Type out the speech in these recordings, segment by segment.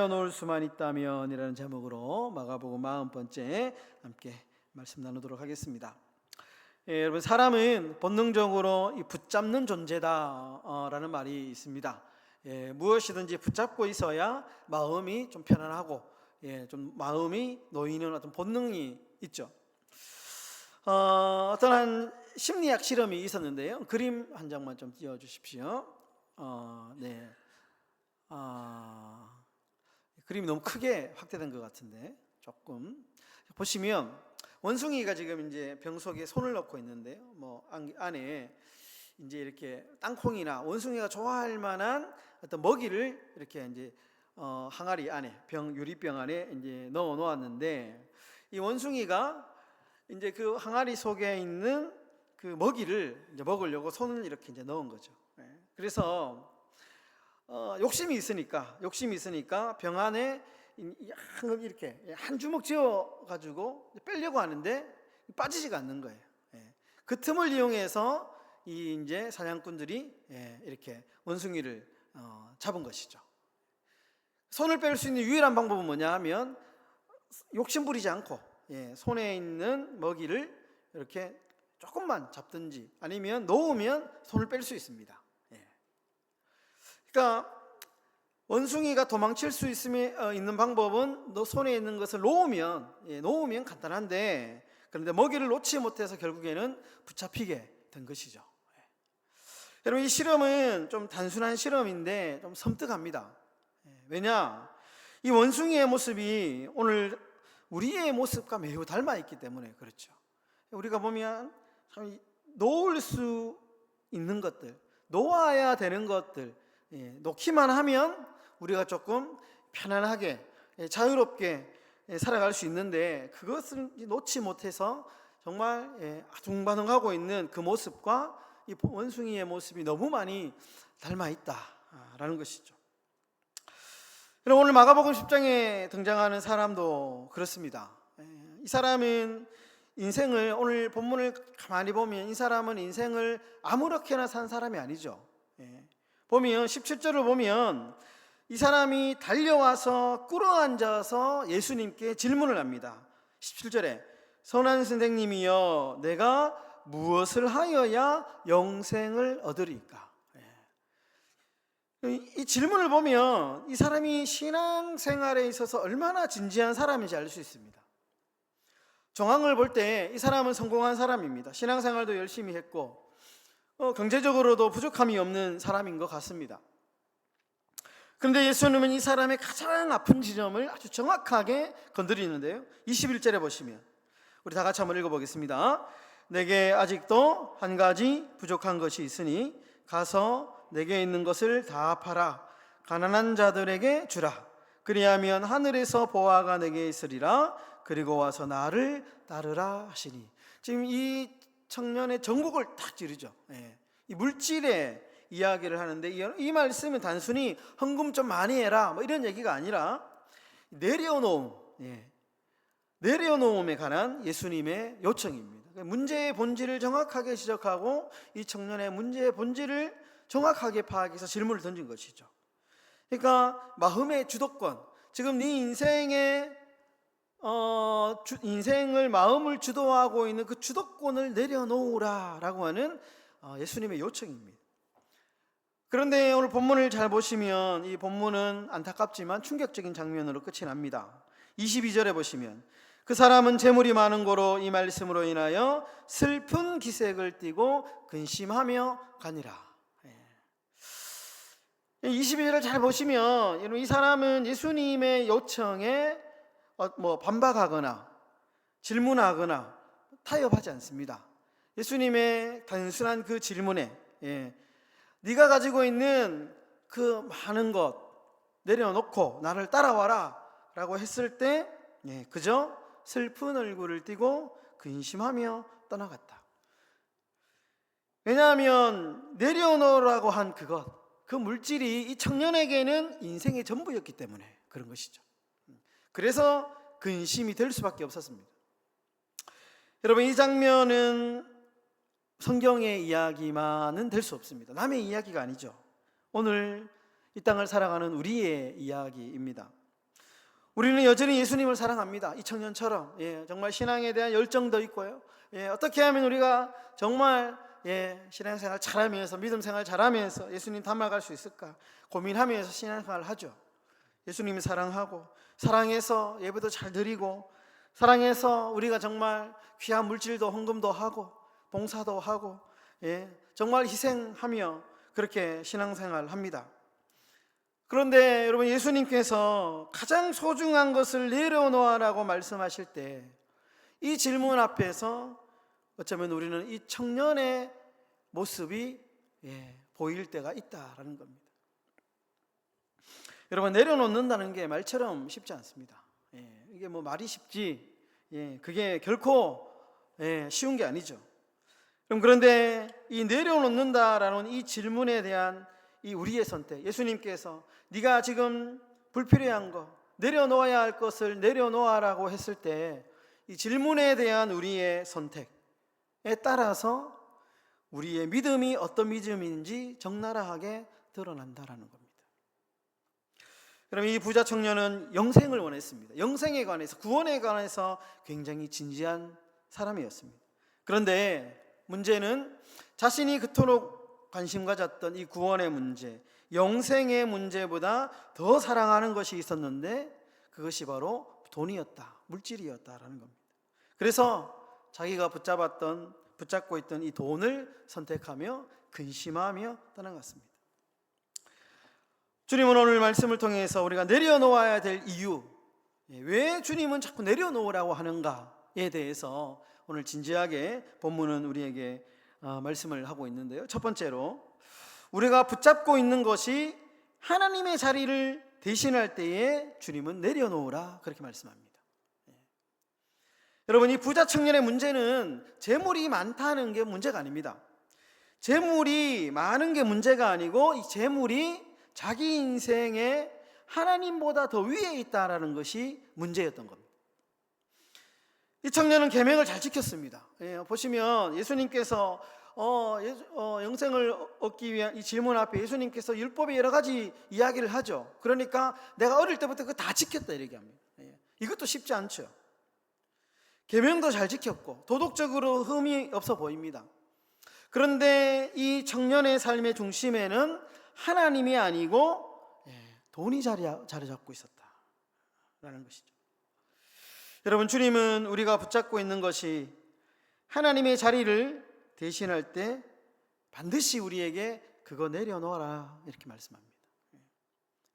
놓을 수만 있다면 이라는 제목으로 마가복음 40번째 함께 말씀 나누도록 하겠습니다. 여러분, 사람은 본능적으로 붙잡는 존재다 라는 말이 있습니다. 무엇이든지 붙잡고 있어야 마음이 좀 편안하고 좀 마음이 놓이는 어떤 본능이 있죠. 어떤 한 심리학 실험이 있었는데요. 그림 한 장만 좀 띄워주십시오. 그림이 너무 크게 확대된 것 같은데 조금 보시면 원숭이가 지금 이제 병 속에 손을 넣고 있는데요. 안에 이제 이렇게 땅콩이나 원숭이가 좋아할 만한 어떤 먹이를 이렇게 이제 항아리 안에 유리병 안에 이제 넣어 놓았는데, 이 원숭이가 이제 그 항아리 속에 있는 그 먹이를 이제 먹으려고 손을 이렇게 이제 넣은 거죠. 그래서 욕심이 있으니까 병 안에 이렇게 한 주먹 쥐어 가지고 빼려고 하는데 빠지지가 않는 거예요. 그 틈을 이용해서 이 이제 사냥꾼들이 이렇게 원숭이를 잡은 것이죠. 손을 뺄 수 있는 유일한 방법은 뭐냐 하면 욕심 부리지 않고 손에 있는 먹이를 이렇게 조금만 잡든지 아니면 놓으면 손을 뺄 수 있습니다. 그러니까 원숭이가 도망칠 수 있는 방법은 너 손에 있는 것을 놓으면 간단한데, 그런데 먹이를 놓지 못해서 결국에는 붙잡히게 된 것이죠. 여러분, 이 실험은 좀 단순한 실험인데 좀 섬뜩합니다. 왜냐? 이 원숭이의 모습이 오늘 우리의 모습과 매우 닮아 있기 때문에 그렇죠. 우리가 보면 참 놓을 수 있는 것들, 놓아야 되는 것들, 놓기만 하면 우리가 조금 편안하게 자유롭게 살아갈 수 있는데, 그것을 놓지 못해서 정말 아둥바둥하고 있는 그 모습과 이 원숭이의 모습이 너무 많이 닮아 있다라는 것이죠. 그럼 오늘 마가복음 10장에 등장하는 사람도 그렇습니다. 이 사람은 인생을, 오늘 본문을 가만히 보면 이 사람은 인생을 아무렇게나 산 사람이 아니죠. 보면 17절을 보면 이 사람이 달려와서 꿇어앉아서 예수님께 질문을 합니다. 17절에 선한 선생님이여, 내가 무엇을 하여야 영생을 얻으리까? 이 질문을 보면 이 사람이 신앙생활에 있어서 얼마나 진지한 사람인지 알 수 있습니다. 정황을 볼 때 이 사람은 성공한 사람입니다. 신앙생활도 열심히 했고 경제적으로도 부족함이 없는 사람인 것 같습니다. 그런데 예수님은 이 사람의 가장 아픈 지점을 아주 정확하게 건드리는데요. 21절에 보시면 우리 다 같이 한번 읽어보겠습니다. 내게 아직도 한 가지 부족한 것이 있으니 가서 내게 있는 것을 다 팔아 가난한 자들에게 주라. 그리하면 하늘에서 보화가 내게 있으리라. 그리고 와서 나를 따르라 하시니. 지금 이 청년의 전국을 딱 찌르죠. 이 물질의 이야기를 하는데, 이 말씀은 단순히 헌금 좀 많이 해라 이런 얘기가 아니라 내려놓음에 관한 예수님의 요청입니다. 문제의 본질을 정확하게 지적하고 이 청년의 문제의 본질을 정확하게 파악해서 질문을 던진 것이죠. 그러니까 마음의 주도권, 지금 네 인생을 마음을 주도하고 있는 그 주도권을 내려놓으라라고 하는 예수님의 요청입니다. 그런데 오늘 본문을 잘 보시면 이 본문은 안타깝지만 충격적인 장면으로 끝이 납니다. 22절에 보시면 그 사람은 재물이 많은 고로 이 말씀으로 인하여 슬픈 기색을 띠고 근심하며 가니라. 22절을 잘 보시면 이 사람은 예수님의 요청에 반박하거나 질문하거나 타협하지 않습니다. 예수님의 단순한 그 질문에 네가 가지고 있는 그 많은 것 내려놓고 나를 따라와라 라고 했을 때 그저 슬픈 얼굴을 띠고 근심하며 떠나갔다. 왜냐하면 내려놓으라고 한 그 물질이 이 청년에게는 인생의 전부였기 때문에 그런 것이죠. 그래서 근심이 될 수밖에 없었습니다. 여러분, 이 장면은 성경의 이야기만은 될 수 없습니다. 남의 이야기가 아니죠. 오늘 이 땅을 살아가는 우리의 이야기입니다. 우리는 여전히 예수님을 사랑합니다. 이 청년처럼 정말 신앙에 대한 열정도 있고요. 어떻게 하면 우리가 정말 신앙생활 잘하면서 믿음 생활 잘하면서 예수님 닮아갈 수 있을까 고민하면서 신앙생활을 하죠. 예수님을 사랑하고 사랑해서 예배도 잘 드리고 사랑해서 우리가 정말 귀한 물질도 헌금도 하고 봉사도 하고 정말 희생하며 그렇게 신앙생활을 합니다. 그런데 여러분, 예수님께서 가장 소중한 것을 내려놓으라고 말씀하실 때 이 질문 앞에서 어쩌면 우리는 이 청년의 모습이 보일 때가 있다라는 겁니다. 여러분, 내려놓는다는 게 말처럼 쉽지 않습니다. 이게 뭐 말이 쉽지 그게 결코 쉬운 게 아니죠. 그런데 이 내려놓는다라는 이 질문에 대한 이 우리의 선택, 예수님께서 네가 지금 불필요한 거 내려놓아야 할 것을 내려놓아라고 했을 때 이 질문에 대한 우리의 선택에 따라서 우리의 믿음이 어떤 믿음인지 적나라하게 드러난다라는 겁니다. 그럼 이 부자 청년은 영생을 원했습니다. 영생에 관해서, 구원에 관해서 굉장히 진지한 사람이었습니다. 그런데 문제는 자신이 그토록 관심 가졌던 이 구원의 문제, 영생의 문제보다 더 사랑하는 것이 있었는데 그것이 바로 돈이었다, 물질이었다라는 겁니다. 그래서 자기가 붙잡고 있던 이 돈을 선택하며 근심하며 떠나갔습니다. 주님은 오늘 말씀을 통해서 우리가 내려놓아야 될 이유, 왜 주님은 자꾸 내려놓으라고 하는가에 대해서 오늘 진지하게 본문은 우리에게 말씀을 하고 있는데요. 첫 번째로 우리가 붙잡고 있는 것이 하나님의 자리를 대신할 때에 주님은 내려놓으라 그렇게 말씀합니다. 여러분, 이 부자 청년의 문제는 재물이 많다는 게 문제가 아닙니다. 재물이 많은 게 문제가 아니고 이 재물이 자기 인생에 하나님보다 더 위에 있다라는 것이 문제였던 겁니다. 이 청년은 계명을 잘 지켰습니다. 보시면 예수님께서 영생을 얻기 위한 이 질문 앞에 예수님께서 율법의 여러 가지 이야기를 하죠. 그러니까 내가 어릴 때부터 그거 다 지켰다 이렇게 합니다. 이것도 쉽지 않죠. 계명도 잘 지켰고 도덕적으로 흠이 없어 보입니다. 그런데 이 청년의 삶의 중심에는 하나님이 아니고 돈이 자리 잡고 있었다라는 것이죠. 여러분, 주님은 우리가 붙잡고 있는 것이 하나님의 자리를 대신할 때 반드시 우리에게 그거 내려놓아라 이렇게 말씀합니다.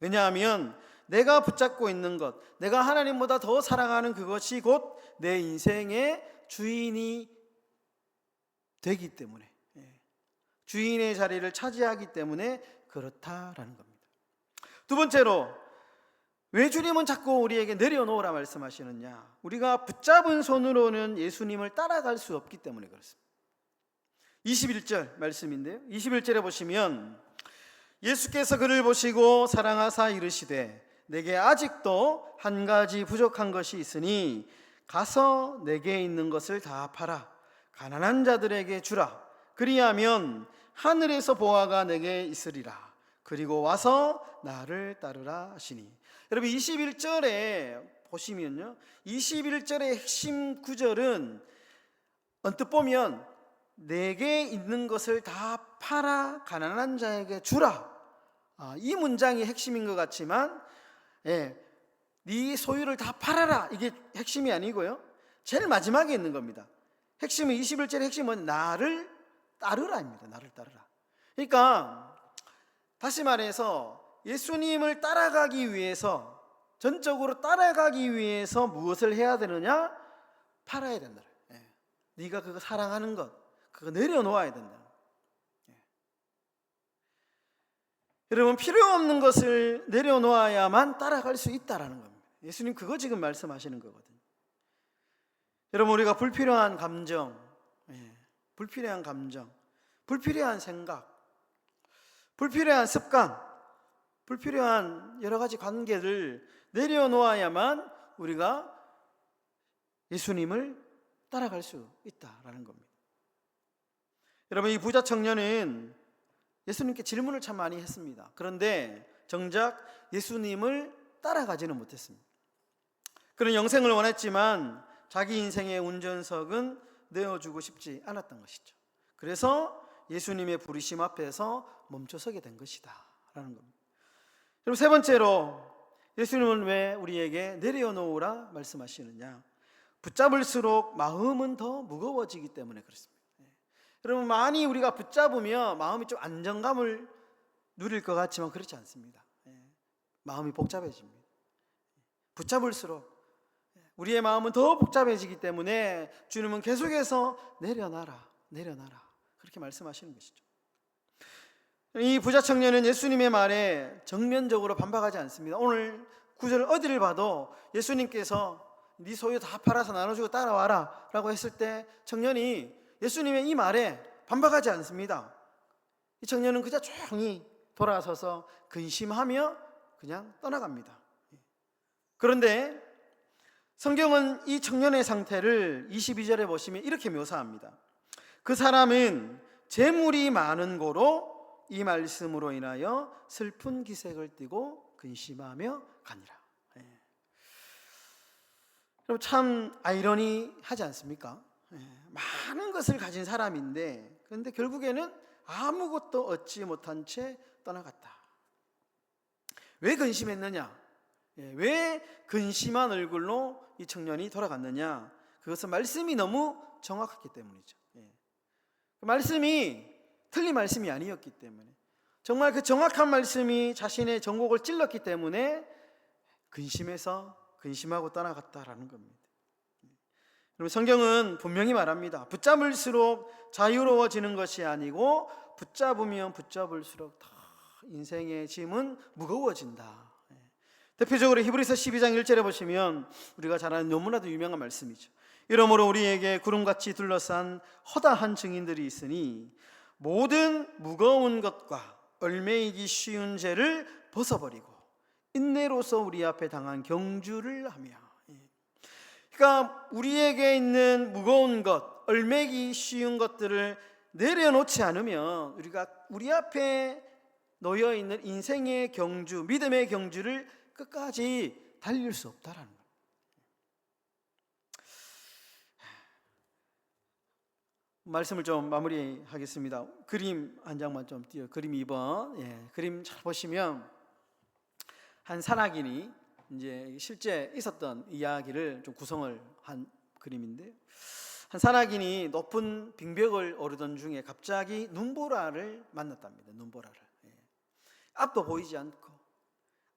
왜냐하면 내가 붙잡고 있는 것, 내가 하나님보다 더 사랑하는 그것이 곧 내 인생의 주인이 되기 때문에, 주인의 자리를 차지하기 때문에 그렇다라는 겁니다. 두 번째로, 왜 주님은 자꾸 우리에게 내려놓으라 말씀하시느냐? 우리가 붙잡은 손으로는 예수님을 따라갈 수 없기 때문에 그렇습니다. 21절 말씀인데요, 21절에 보시면 예수께서 그를 보시고 사랑하사 이르시되 내게 아직도 한 가지 부족한 것이 있으니 가서 내게 있는 것을 다 팔아 가난한 자들에게 주라. 그리하면 하늘에서 보화가 내게 있으리라. 그리고 와서 나를 따르라 하시니. 여러분, 21절에 보시면요, 21절의 핵심 구절은 언뜻 보면 내게 있는 것을 다 팔아 가난한 자에게 주라, 이 문장이 핵심인 것 같지만 네 소유를 다 팔아라, 이게 핵심이 아니고요, 제일 마지막에 있는 겁니다. 핵심은 21절의 핵심은 나를 따르라입니다. 나를 따르라. 그러니까 다시 말해서 예수님을 따라가기 위해서, 전적으로 따라가기 위해서 무엇을 해야 되느냐? 팔아야 된다. 네가 그거 사랑하는 것, 그거 내려놓아야 된다. 여러분, 필요 없는 것을 내려놓아야만 따라갈 수 있다라는 겁니다. 예수님 그거 지금 말씀하시는 거거든요. 여러분, 우리가 불필요한 감정, 불필요한 감정, 불필요한 생각, 불필요한 습관, 불필요한 여러 가지 관계를 내려놓아야만 우리가 예수님을 따라갈 수 있다라는 겁니다. 여러분, 이 부자 청년은 예수님께 질문을 참 많이 했습니다. 그런데 정작 예수님을 따라가지는 못했습니다. 그는 영생을 원했지만 자기 인생의 운전석은 내어주고 싶지 않았던 것이죠. 그래서 예수님의 부르심 앞에서 멈춰서게 된 것이다 라는 겁니다. 그럼 세 번째로 예수님은 왜 우리에게 내려놓으라 말씀하시느냐? 붙잡을수록 마음은 더 무거워지기 때문에 그렇습니다. 여러분, 많이 우리가 붙잡으면 마음이 좀 안정감을 누릴 것 같지만 그렇지 않습니다. 마음이 복잡해집니다. 붙잡을수록 우리의 마음은 더 복잡해지기 때문에 주님은 계속해서 내려놔라 그렇게 말씀하시는 것이죠. 이 부자 청년은 예수님의 말에 정면적으로 반박하지 않습니다. 오늘 구절 어디를 봐도 예수님께서 네 소유 다 팔아서 나눠주고 따라와라 라고 했을 때 청년이 예수님의 이 말에 반박하지 않습니다. 이 청년은 그저 조용히 돌아서서 근심하며 그냥 떠나갑니다. 그런데 성경은 이 청년의 상태를 22절에 보시면 이렇게 묘사합니다. 그 사람은 재물이 많은 고로 이 말씀으로 인하여 슬픈 기색을 띠고 근심하며 가니라. 그럼 참 아이러니하지 않습니까? 많은 것을 가진 사람인데 그런데 결국에는 아무것도 얻지 못한 채 떠나갔다. 왜 근심했느냐? 왜 근심한 얼굴로 이 청년이 돌아갔느냐? 그것은 말씀이 너무 정확했기 때문이죠. 말씀이 틀린 말씀이 아니었기 때문에, 정말 그 정확한 말씀이 자신의 정곡을 찔렀기 때문에 근심하고 떠나갔다라는 겁니다. 그럼 성경은 분명히 말합니다. 붙잡을수록 자유로워지는 것이 아니고 붙잡으면 붙잡을수록 더 인생의 짐은 무거워진다. 대표적으로 히브리서 12장 1절에 보시면 우리가 잘 아는 너무나도 유명한 말씀이죠. 이러므로 우리에게 구름같이 둘러싼 허다한 증인들이 있으니 모든 무거운 것과 얽매이기 쉬운 죄를 벗어버리고 인내로서 우리 앞에 당한 경주를 하며. 그러니까 우리에게 있는 무거운 것, 얽매이기 쉬운 것들을 내려놓지 않으면 우리가 우리 앞에 놓여 있는 인생의 경주, 믿음의 경주를 끝까지 달릴 수 없다라는 거예요. 말씀을 좀 마무리하겠습니다. 그림 한 장만 좀 띄워. 그림 2번. 그림 잘 보시면 한 산악인이 이제 실제 있었던 이야기를 좀 구성을 한 그림인데, 한 산악인이 높은 빙벽을 오르던 중에 갑자기 눈보라를 만났답니다. 눈보라를. 앞도 보이지 않고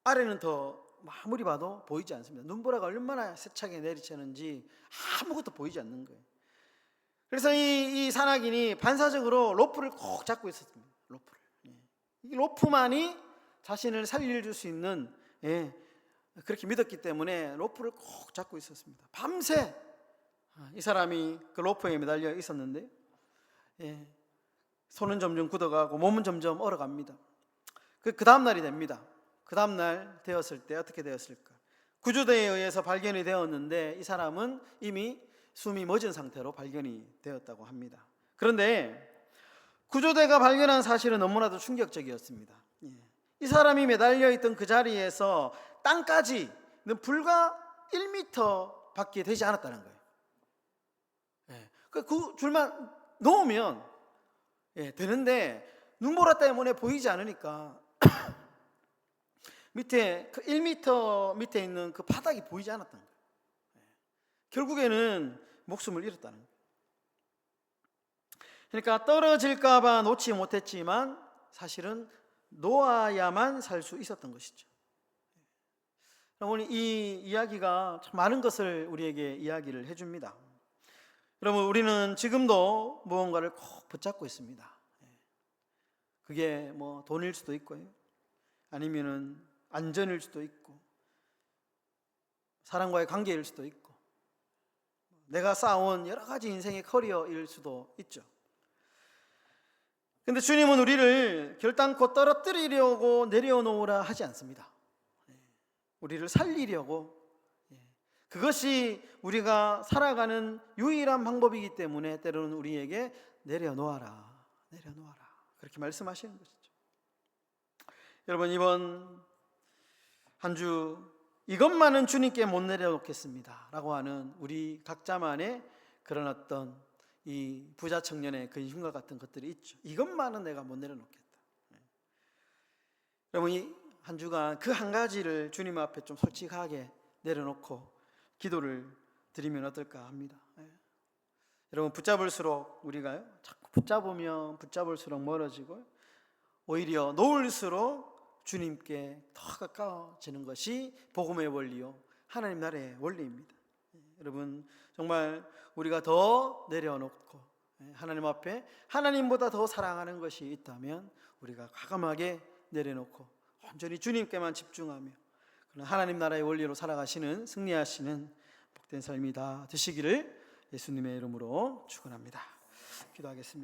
아래는 더 아무리 봐도 보이지 않습니다. 눈보라가 얼마나 세차게 내리치는지 아무것도 보이지 않는 거예요. 그래서 이 산악인이 반사적으로 로프를 꼭 잡고 있었습니다. 이 로프만이 자신을 살려줄 수 있는, 그렇게 믿었기 때문에 로프를 꼭 잡고 있었습니다. 밤새 이 사람이 그 로프에 매달려 있었는데, 손은 점점 굳어가고 몸은 점점 얼어갑니다. 그 다음 날이 됩니다. 그 다음 날 되었을 때 어떻게 되었을까? 구조대에 의해서 발견이 되었는데 이 사람은 이미 숨이 멎은 상태로 발견이 되었다고 합니다. 그런데 구조대가 발견한 사실은 너무나도 충격적이었습니다. 이 사람이 매달려 있던 그 자리에서 땅까지는 불과 1m 밖에 되지 않았다는 거예요. 그 줄만 놓으면 되는데 눈보라 때문에 보이지 않으니까 밑에 그 1m 밑에 있는 그 바닥이 보이지 않았다는 거예요. 결국에는 목숨을 잃었다는 거예요. 그러니까 떨어질까 봐 놓지 못했지만 사실은 놓아야만 살 수 있었던 것이죠. 오늘 이 이야기가 참 많은 것을 우리에게 이야기를 해줍니다. 여러분, 우리는 지금도 무언가를 꼭 붙잡고 있습니다. 그게 뭐 돈일 수도 있고요, 아니면은 안전일 수도 있고, 사람과의 관계일 수도 있고, 내가 쌓아온 여러 가지 인생의 커리어일 수도 있죠. 근데 주님은 우리를 결단코 떨어뜨리려고 내려놓으라 하지 않습니다. 우리를 살리려고, 그것이 우리가 살아가는 유일한 방법이기 때문에 때로는 우리에게 내려놓아라 그렇게 말씀하시는 것이죠. 여러분, 이번 한 주 이것만은 주님께 못 내려놓겠습니다 라고 하는 우리 각자만의 그런 어떤 이 부자 청년의 근심과 같은 것들이 있죠. 이것만은 내가 못 내려놓겠다. 여러분, 이 한 주간 그 한 가지를 주님 앞에 좀 솔직하게 내려놓고 기도를 드리면 어떨까 합니다. 여러분, 붙잡을수록 우리가요, 자꾸 붙잡으면 붙잡을수록 멀어지고 오히려 놓을수록 주님께 더 가까워지는 것이 복음의 원리요, 하나님 나라의 원리입니다. 여러분, 정말 우리가 더 내려놓고 하나님 앞에 하나님보다 더 사랑하는 것이 있다면 우리가 과감하게 내려놓고 온전히 주님께만 집중하며 하나님 나라의 원리로 살아가시는, 승리하시는 복된 삶이 다 되시기를 예수님의 이름으로 축원합니다. 기도하겠습니다.